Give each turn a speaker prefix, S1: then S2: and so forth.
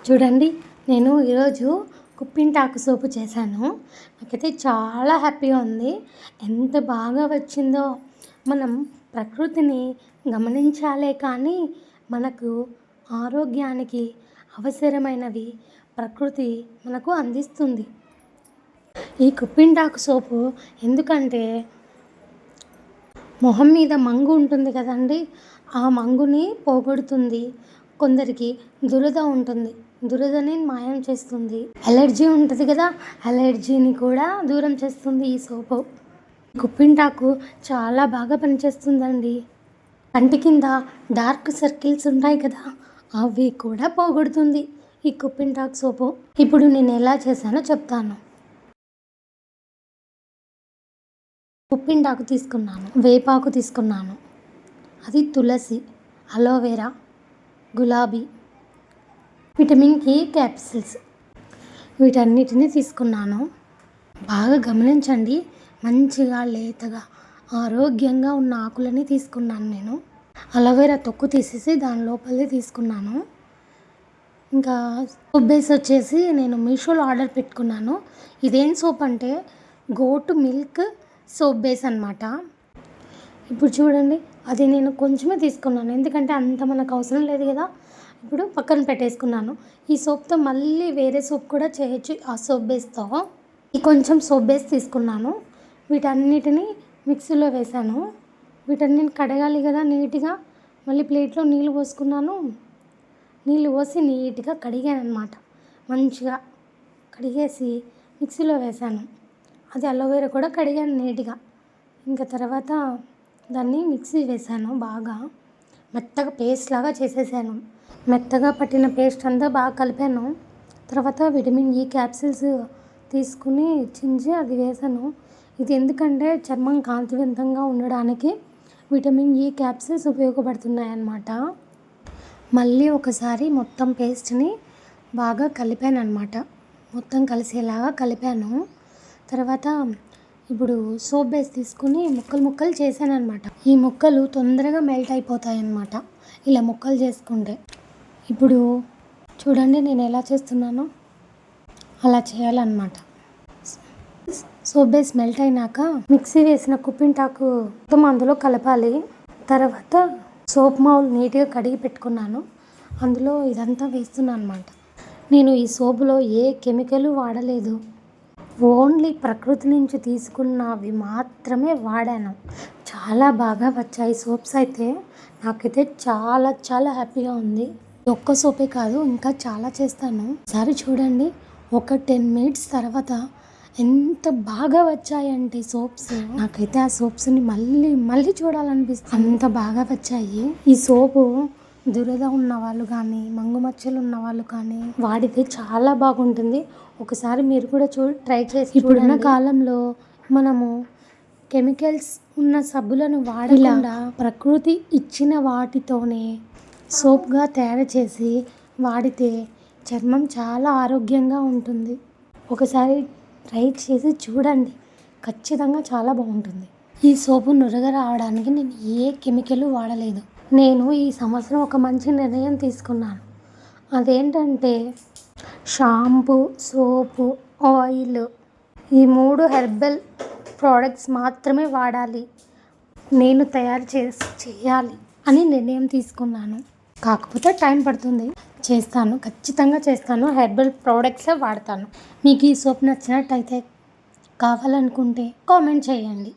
S1: చూడండి, నేను ఈరోజు కుప్పింటాకు సోపు చేశాను. నాకైతే చాలా హ్యాపీగా ఉంది. ఎంత బాగా వచ్చిందో. మనం ప్రకృతిని గమనించాలే కానీ మనకు ఆరోగ్యానికి అవసరమైనవి ప్రకృతి మనకు అందిస్తుంది. ఈ కుప్పింటాకు సోపు ఎందుకంటే మొహం మీద మంగు ఉంటుంది కదండి, ఆ మంగుని పోగొడుతుంది. కొందరికి దురద ఉంటుంది, దురదని మాయం చేస్తుంది. అలర్జీ ఉంటుంది కదా, అలర్జీని కూడా దూరం చేస్తుంది ఈ సోపు. కుప్పింటాకు చాలా బాగా పనిచేస్తుందండి. కంటి కింద డార్క్ సర్కిల్స్ ఉంటాయి కదా, అవి కూడా పోగొడుతుంది ఈ కుప్పింటాకు సోపు. ఇప్పుడు నేను ఎలా చేశానో చెప్తాను. కుప్పింటాకు తీసుకున్నాను, వేపాకు తీసుకున్నాను, అది తులసి, అలోవెరా, గులాబీ, విటమిన్ E క్యాప్సిల్స్, వీటన్నిటిని తీసుకున్నాను. బాగా గమనించండి, మంచిగా లేతగా ఆరోగ్యంగా ఉన్న ఆకులని తీసుకున్నాను నేను. అలోవెరా తొక్కు తీసేసి దాని లోపలే తీసుకున్నాను. ఇంకా సోప్ బేస్ వచ్చేసి నేను మీషోలో ఆర్డర్ పెట్టుకున్నాను. ఇదేం సోప్ అంటే గోటు మిల్క్ సోప్ బేస్ అన్నమాట. ఇప్పుడు చూడండి, అది నేను కొంచెమే తీసుకున్నాను, ఎందుకంటే అంత మనకు అవసరం లేదు కదా. ఇప్పుడు పక్కన పెట్టేసుకున్నాను. ఈ సోప్తో మళ్ళీ వేరే సోప్ కూడా చేయొచ్చు ఆ సోప్ బేస్తో. ఈ కొంచెం సోప్ బేస్ తీసుకున్నాను. వీటన్నిటిని మిక్సీలో వేసాను. వీటన్నిటిని కడగాలి కదా నీట్గా. మళ్ళీ ప్లేట్లో నీళ్ళు పోసుకున్నాను. నీళ్ళు పోసి నీట్గా కడిగాను అన్నమాట. మంచిగా కడిగేసి మిక్సీలో వేసాను. అది అలోవెరా కూడా కడిగాను నీట్గా. ఇంకా తర్వాత దాన్ని మిక్సీ వేసాను. బాగా మెత్తగా పేస్ట్ లాగా చేసేసాను. మెత్తగా పట్టిన పేస్ట్ అంతా బాగా కలిపాను. తర్వాత విటమిన్ E క్యాప్సిల్స్ తీసుకుని చించి అది వేసాను. ఇది ఎందుకంటే చర్మం కాంతివంతంగా ఉండడానికి విటమిన్ E క్యాప్సిల్స్ ఉపయోగపడుతున్నాయి అన్నమాట. మళ్ళీ ఒకసారి మొత్తం పేస్ట్ని బాగా కలిపాను అన్నమాట. మొత్తం కలిసేలాగా కలిపాను. తర్వాత ఇప్పుడు సోప్ బేస్ తీసుకుని ముక్కలు చేశాను అన్నమాట. ఈ ముక్కలు తొందరగా మెల్ట్ అయిపోతాయి అన్నమాట ఇలా ముక్కలు చేసుకుంటే. ఇప్పుడు చూడండి, నేను ఎలా చేస్తున్నానో అలా చేయాలన్నమాట. సోప్ బేస్ మెల్ట్ అయినాక మిక్సీ వేసిన కుప్పింటాకు మొత్తం అందులో కలపాలి. తర్వాత సోప్ మౌల్ నీట్గా కడిగి పెట్టుకున్నాను, అందులో ఇదంతా వేస్తున్నాను అన్నమాట. నేను ఈ సోపులో ఏ కెమికల్ వాడలేదు, ఓన్లీ ప్రకృతి నుంచి తీసుకున్నవి మాత్రమే వాడాను. చాలా బాగా వచ్చాయి సోప్స్ అయితే. నాకైతే చాలా చాలా హ్యాపీగా ఉంది. ఒక్క సోపే కాదు, ఇంకా చాలా చేస్తాను. ఒకసారి చూడండి, ఒక 10 minutes తర్వాత ఎంత బాగా వచ్చాయంటే సోప్స్. నాకైతే ఆ సోప్స్ని మళ్ళీ చూడాలనిపిస్తుంది, అంత బాగా వచ్చాయి. ఈ సోపు దురద ఉన్న వాళ్ళు కానీ, మంగు మచ్చలు ఉన్న వాళ్ళు కానీ వాడితే చాలా బాగుంటుంది. ఒకసారి మీరు కూడా ట్రై చేసి. ఇప్పుడున్న కాలంలో మనము కెమికల్స్ ఉన్న సబ్బులను వాడకుండా ప్రకృతి ఇచ్చిన వాటితోనే సోప్గా తయారు చేసి వాడితే చర్మం చాలా ఆరోగ్యంగా ఉంటుంది. ఒకసారి ట్రై చేసి చూడండి, ఖచ్చితంగా చాలా బాగుంటుంది. ఈ సోపు నురగ రావడానికి నేను ఏ కెమికల్ వాడలేదు. నేను ఈ సంవత్సరం ఒక మంచి నిర్ణయం తీసుకున్నాను. అదేంటంటే షాంపూ, సోపు, ఆయిల్, ఈ 3 హెర్బల్ ప్రోడక్ట్స్ మాత్రమే వాడాలి, నేను తయారు చేయాలి అని నిర్ణయం తీసుకున్నాను. కాకపోతే టైం పడుతుంది, చేస్తాను, ఖచ్చితంగా చేస్తాను. హెర్బల్ ప్రోడక్ట్సే వాడతాను. మీకు ఈ సోప్ నచ్చినట్టయితే కావాలనుకుంటే కామెంట్ చేయండి.